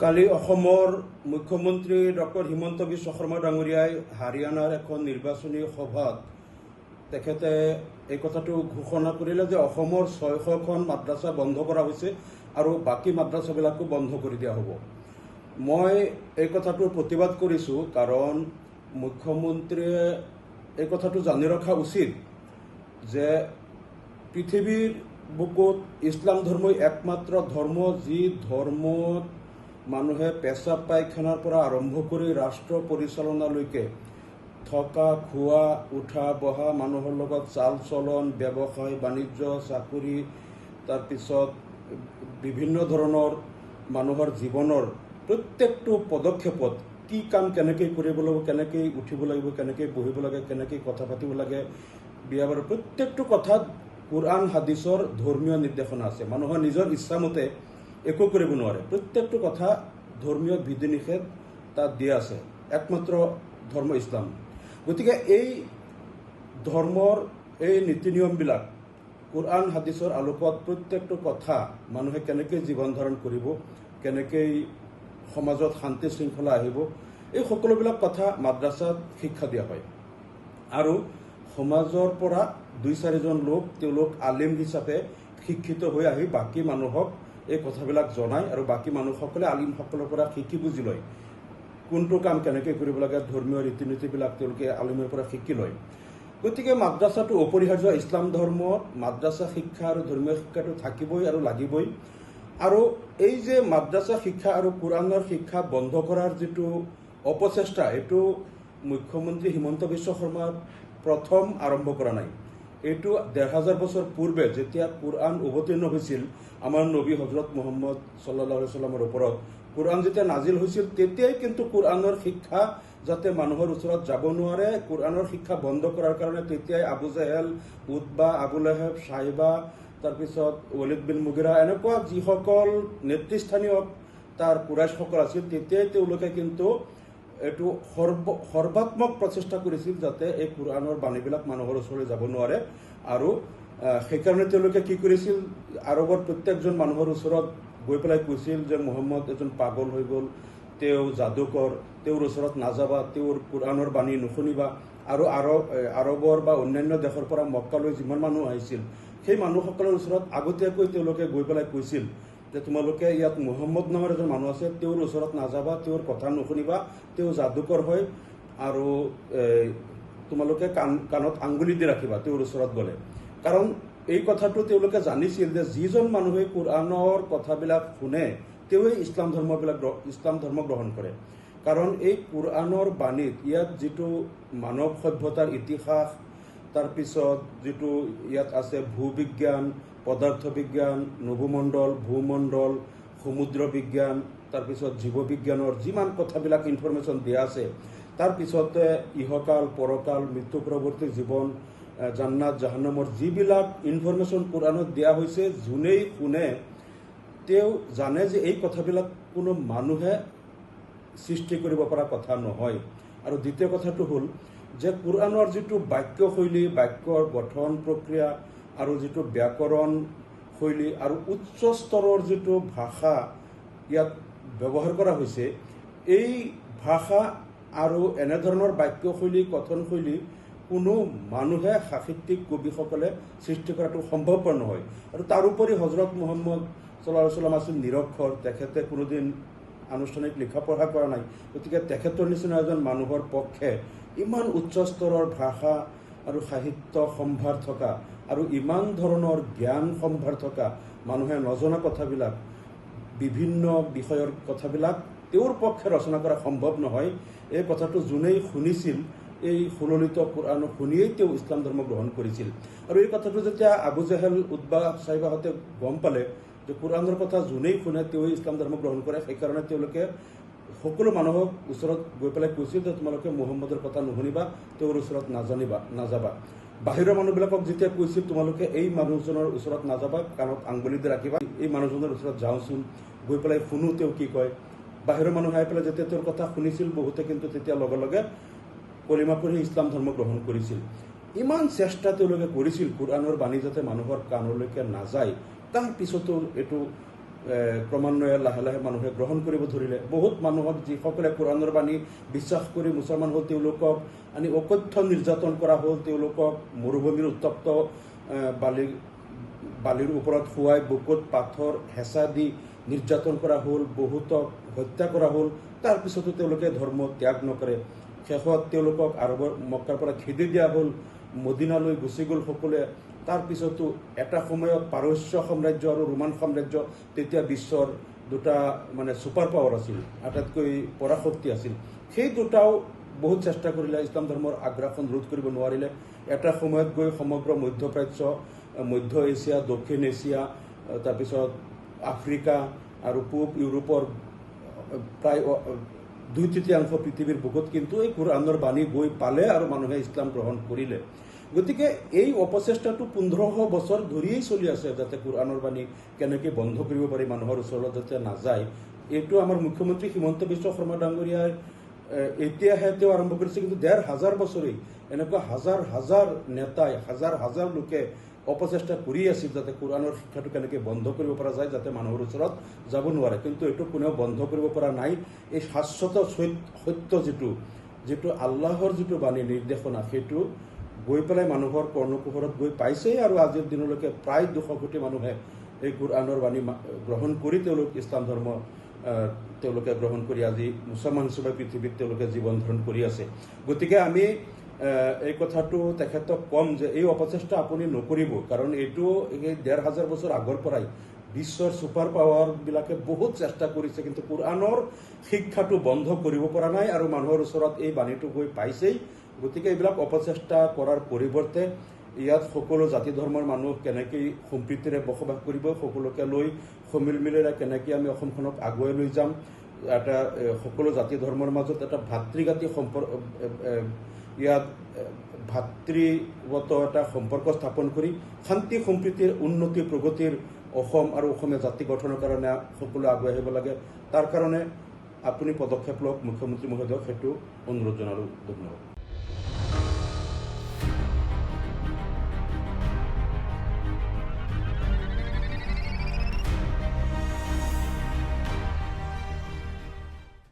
কালি অসমৰ মুখ্যমন্ত্ৰী ডক্টৰ হিমন্ত বিশ্ব শৰ্মা ডাঙৰীয়াই হাৰিয়ানাৰ এখন নিৰ্বাচনী সভাত তেখেতে এই কথাটো ঘোষণা কৰিলে যে অসমৰ 600খন মাদ্ৰাছা বন্ধ কৰা হৈছে আৰু বাকী মাদ্ৰাছাবিলাকো বন্ধ কৰি দিয়া হ'ব। মই এই কথাটোৰ প্ৰতিবাদ কৰিছোঁ, কাৰণ মুখ্যমন্ত্ৰীয়ে এই কথাটো জানি ৰখা উচিত যে পৃথিৱীৰ বুকুত ইছলাম ধৰ্মই একমাত্ৰ ধৰ্ম, যি ধৰ্মত মানুহে পেচাব পায়খানাৰ পৰা আৰম্ভ কৰি ৰাষ্ট্ৰ পৰিচালনালৈকে থকা খোৱা উঠা বহা, মানুহৰ লগত চাল চলন, ব্যৱসায় বাণিজ্য, চাকৰি, তাৰপিছত বিভিন্ন ধৰণৰ মানুহৰ জীৱনৰ প্ৰত্যেকটো পদক্ষেপত কি কাম কেনেকৈ কৰিব লাগিব, কেনেকৈ উঠিব লাগিব, কেনেকৈ বহিব লাগে, কেনেকৈ কথা পাতিব লাগে, বিয়া বাৰু প্ৰত্যেকটো কথাত কুৰাণ হাদিছৰ ধৰ্মীয় নিৰ্দেশনা আছে। মানুহৰ নিজৰ ইচ্ছামতে একো কৰিব নোৱাৰে। প্ৰত্যেকটো কথা ধৰ্মীয় বিধি নিষেধ তাত দিয়া আছে। একমাত্ৰ ধৰ্ম ইছলাম। গতিকে এই ধৰ্মৰ এই নীতি নিয়মবিলাক কুৰাণ হাদিছৰ আলোকত প্ৰত্যেকটো কথা মানুহে কেনেকৈ জীৱন ধাৰণ কৰিব, কেনেকৈ সমাজত শান্তি শৃংখলা আহিব, এই সকলোবিলাক কথা মাদ্ৰাছাত শিক্ষা দিয়া হয়। আৰু সমাজৰ পৰা 2-4জন লোক, তেওঁলোক আলিম হিচাপে শিক্ষিত হৈ আহি বাকী মানুহক এই কথাবিলাক জনায় আৰু বাকী মানুহসকলে আলিমসকলৰ পৰা শিকি বুজি লয় কোনটো কাম কেনেকৈ কৰিব লাগে। ধৰ্মীয় ৰীতি নীতিবিলাক তেওঁলোকে আলিমৰ পৰা শিকি লয়। গতিকে মাদ্ৰাছাটো অপৰিহাৰ্য। ইছলাম ধৰ্মত মাদ্ৰাছা শিক্ষা আৰু ধৰ্মীয় শিক্ষাটো থাকিবই আৰু লাগিবই। আৰু এই যে মাদ্ৰাছা শিক্ষা আৰু কুৰাণৰ শিক্ষা বন্ধ কৰাৰ যিটো অপচেষ্টা, এইটো মুখ্যমন্ত্ৰী হিমন্ত বিশ্ব শৰ্মাই প্ৰথম আৰম্ভ কৰা নাই। এইটো 1500 বছৰ পূৰ্বে যেতিয়া কুৰাণ অৱতীৰ্ণ হৈছিল আমাৰ নবী হজৰত মুহাম্মদ সাল্লাল্লাহু আলাইহি ওয়াসাল্লামৰ ওপৰত, কুৰাণ যেতিয়া নাজিল হৈছিল তেতিয়াই কিন্তু কুৰাণৰ শিক্ষা যাতে মানুহৰ ওচৰত যাব নোৱাৰে, কুৰাণৰ শিক্ষা বন্ধ কৰাৰ কাৰণে তেতিয়াই আবু জেহেল, উতবা, আবু লেহেব, সাইবা, তাৰপিছত ৱালিদ বিন মুগিৰা, এনেকুৱা যিসকল নেতৃস্থানীয় তাৰ কুৰাইশসকল আছিল, তেতিয়াই তেওঁলোকে কিন্তু এইটো সৰ্বাত্মক প্ৰচেষ্টা কৰিছিল যাতে এই কুৰাণৰ বাণীবিলাক মানুহৰ ওচৰলৈ যাব নোৱাৰে। আৰু সেইকাৰণে তেওঁলোকে কি কৰিছিল, আৰৱৰ প্ৰত্যেকজন মানুহৰ ওচৰত গৈ পেলাই কৈছিল যে মুহাম্মদ এজন পাগল হৈ গ'ল, তেওঁ যাদুকৰ, তেওঁৰ ওচৰত নাযাবা, তেওঁৰ কুৰাণৰ বাণী নুশুনিবা। আৰু আৰৱৰ বা অন্যান্য দেশৰ পৰা মক্কালৈ যিমান মানুহ আহিছিল, সেই মানুহসকলৰ ওচৰত আগতীয়াকৈ তেওঁলোকে গৈ পেলাই কৈছিল যে তোমালোকে ইয়াত মুহাম্মদ নামৰ এজন মানুহ আছে, তেওঁৰ ওচৰত নাযাবা, তেওঁৰ কথা নুশুনিবা, তেওঁ যাদুকৰ হয়, আৰু তোমালোকে কাণত আঙুলি দি ৰাখিবা তেওঁৰ ওচৰত গ'লে। কাৰণ এই কথাটো তেওঁলোকে জানিছিল যে যিজন মানুহে কুৰাণৰ কথাবিলাক শুনে তেওঁৱেই ইছলাম ধৰ্ম গ্ৰহণ কৰে। কাৰণ এই কুৰাণৰ বাণীত ইয়াত যিটো মানৱ সভ্যতাৰ ইতিহাস, তাৰপিছত যিটো ইয়াত আছে ভূবিজ্ঞান, পদাৰ্থ বিজ্ঞান, নভোমণ্ডল, ভূমণ্ডল, সমুদ্ৰ বিজ্ঞান, তাৰপিছত জীৱ বিজ্ঞানৰ যিমান কথাবিলাক ইনফৰমেশ্যন দিয়া আছে, তাৰপিছতে ইহকাল, পৰকাল, মৃত্যু পৰৱৰ্তী জীৱন, জান্নাত জাহান্নামৰ যিবিলাক ইনফৰমেশ্যন কুৰাণত দিয়া হৈছে, যোনেই শুনে তেওঁ জানে যে এই কথাবিলাক কোনো মানুহে সৃষ্টি কৰিব পৰা কথা নহয়। আৰু দ্বিতীয় কথাটো হ'ল যে কুৰাণৰ যিটো বাক্যশৈলী, বাক্যৰ গঠন প্ৰক্ৰিয়া আৰু যিটো ব্যাকৰণ শৈলী আৰু উচ্চ স্তৰৰ যিটো ভাষা ইয়াত ব্যৱহাৰ কৰা হৈছে, এই ভাষা আৰু এনেধৰণৰ বাক্যশৈলী, কথনশৈলী কোনো মানুহে সাহিত্যিক কবিসকলে সৃষ্টি কৰাটো সম্ভৱপৰ নহয়। আৰু তাৰোপৰি হজৰত মুহাম্মদ সাল্লাল্লাহু আলাইহি ওয়াসাল্লাম আছিল নিৰক্ষৰ, তেখেতে কোনোদিন আনুষ্ঠানিক লিখা পঢ়া কৰা নাই। গতিকে তেখেতৰ নিচিনা এজন মানুহৰ পক্ষে ইমান উচ্চ স্তৰৰ ভাষা আৰু সাহিত্য সম্ভাৰ থকা আৰু ইমান ধৰণৰ জ্ঞান সম্ভাৰ থকা মানুহে নজনা কথাবিলাক, বিভিন্ন বিষয়ৰ কথাবিলাক তেওঁৰ পক্ষে ৰচনা কৰা সম্ভৱ নহয়। এই কথাটো যোনেই শুনিছিল, এই সুললিত কুৰাণ শুনিয়েই তেওঁ ইছলাম ধৰ্ম গ্ৰহণ কৰিছিল। আৰু এই কথাটো যেতিয়া আবু জেহেল, উতবা, সাইবাহঁতে গম পালে যে কুৰাণৰ কথা যোনেই শুনে তেওঁই ইছলাম ধৰ্ম গ্ৰহণ কৰে, সেইকাৰণে তেওঁলোকে সকলো মানুহক ওচৰত গৈ পেলাই কৈছিল যে তোমালোকে মুহাম্মদৰ কথা নুশুনিবা, তেওঁৰ ওচৰত নাযাবা। বাহিৰৰ মানুহবিলাকক যেতিয়া কৈছিল তোমালোকে এই মানুহজনৰ ওচৰত নাযাবা, কাণত আঙুলি দি ৰাখিবা, এই মানুহজনৰ ওচৰত যাওঁচোন, গৈ পেলাই শুনো তেওঁ কি কয়। বাহিৰৰ মানুহ আহি পেলাই যেতিয়া তেওঁৰ কথা শুনিছিল, বহুতে কিন্তু তেতিয়া লগে লগে কলিমা পঢ়ি ইছলাম ধৰ্ম গ্ৰহণ কৰিছিল। ইমান চেষ্টা তেওঁলোকে কৰিছিল কুৰাণৰ বাণী যাতে মানুহৰ কাণলৈকে নাযায়, তাৰ পিছতো এইটো ক্ৰমান্বয়ে লাহে লাহে মানুহে গ্ৰহণ কৰিব ধৰিলে। বহুত মানুহক যিসকলে কোৰাণৰ বাণী বিশ্বাস কৰি মুছলমান হ'ল তেওঁলোকক আনি অকথ্য নিৰ্যাতন কৰা হ'ল, তেওঁলোকক মৰুভূমিৰ উত্তপ্ত বালিৰ ওপৰত শুৱাই বুকুত পাথৰ হেঁচা দি নিৰ্যাতন কৰা হ'ল, বহুতক হত্যা কৰা হ'ল। তাৰপিছতো তেওঁলোকে ধৰ্ম ত্যাগ নকৰে। শেষত তেওঁলোকক আৰবৰ মক্কাৰ পৰা খেদি দিয়া হ'ল, মদিনালৈ গুচি গ'ল সকলোৱে। তাৰপিছতো এটা সময়ত পাৰস্য সাম্ৰাজ্য আৰু ৰোমান সাম্ৰাজ্য তেতিয়া বিশ্বৰ দুটা ছুপাৰ পাৱাৰ আছিল, আটাইতকৈ পৰাশক্তি আছিল। সেই দুটাও বহুত চেষ্টা কৰিলে, ইছলাম ধৰ্মৰ আগ্ৰাসন ৰোধ কৰিব নোৱাৰিলে। এটা সময়ত গৈ সমগ্ৰ মধ্যপ্ৰাচ্য, মধ্য এছিয়া, দক্ষিণ এছিয়া, তাৰপিছত আফ্ৰিকা আৰু পূব ইউৰোপৰ প্ৰায় 2/3 পৃথিৱীৰ বুকুত কিন্তু এই কোৰাণৰ বাণী গৈ পালে আৰু মানুহে ইছলাম গ্ৰহণ কৰিলে। গতিকে এই অপচেষ্টাটো 1500 বছৰ ধৰিয়েই চলি আছে, যাতে কোৰাণৰ বাণী কেনেকৈ বন্ধ কৰিব পাৰি, মানুহৰ ওচৰত যাতে নাযায়। এইটো আমাৰ মুখ্যমন্ত্ৰী হিমন্ত বিশ্ব শৰ্মা ডাঙৰীয়াই এতিয়াহে তেওঁ আৰম্ভ কৰিছে, কিন্তু 1500 বছৰেই এনেকুৱা হাজাৰ হাজাৰ নেতাই, হাজাৰ হাজাৰ লোকে অপচেষ্টা কৰি আছিল যাতে কোৰাণৰ শিক্ষাটো কেনেকৈ বন্ধ কৰিব পৰা যায়, যাতে মানুহৰ ওচৰত যাব নোৱাৰে। কিন্তু এইটো কোনেও বন্ধ কৰিব পৰা নাই। এই শাশ্বত সত্য যিটো আল্লাহৰ যিটো বাণী নিৰ্দেশনা, সেইটো গৈ পেলাই মানুহৰ কৰ্ণকুহৰত গৈ পাইছেই। আৰু আজিৰ দিনলৈকে প্ৰায় 200 কোটি মানুহে এই কোৰাণৰ বাণী গ্ৰহণ কৰি তেওঁলোক ইছলাম ধৰ্ম তেওঁলোকে গ্ৰহণ কৰি আজি মুছলমান হিচাপে পৃথিৱীত তেওঁলোকে জীৱন ধাৰণ কৰি আছে। গতিকে আমি এই কথাটো তেখেতক ক'ম যে এই অপচেষ্টা আপুনি নকৰিব, কাৰণ এইটো এই 1500 বছৰ আগৰ পৰাই বিশ্বৰ ছুপাৰ পাৱাৰবিলাকে বহুত চেষ্টা কৰিছে, কিন্তু কোৰাণৰ শিক্ষাটো বন্ধ কৰিব পৰা নাই আৰু মানুহৰ ওচৰত এই বাণীটো গৈ পাইছেই। গতিকে এইবিলাক অপচেষ্টা কৰাৰ পৰিৱৰ্তে ইয়াত সকলো জাতি ধৰ্মৰ মানুহ কেনেকৈ সম্প্ৰীতিৰে বসবাস কৰিব, সকলোকে লৈ সমিলমিলেৰে কেনেকৈ আমি অসমখনক আগুৱাই লৈ যাম, এটা সকলো জাতি ধৰ্মৰ মাজত এটা ভাতৃঘাতী ইয়াত ভাতৃগত এটা সম্পৰ্ক স্থাপন কৰি শান্তি সম্প্ৰীতিৰ উন্নতি প্ৰগতিৰ অসম আৰু অসমীয়া জাতি গঠনৰ কাৰণে সকলো আগুৱাই আহিব লাগে। তাৰ কাৰণে আপুনি পদক্ষেপ লওক, মুখ্যমন্ত্ৰী মহোদয়ক সেইটো অনুৰোধ জনালোঁ। ধন্যবাদ।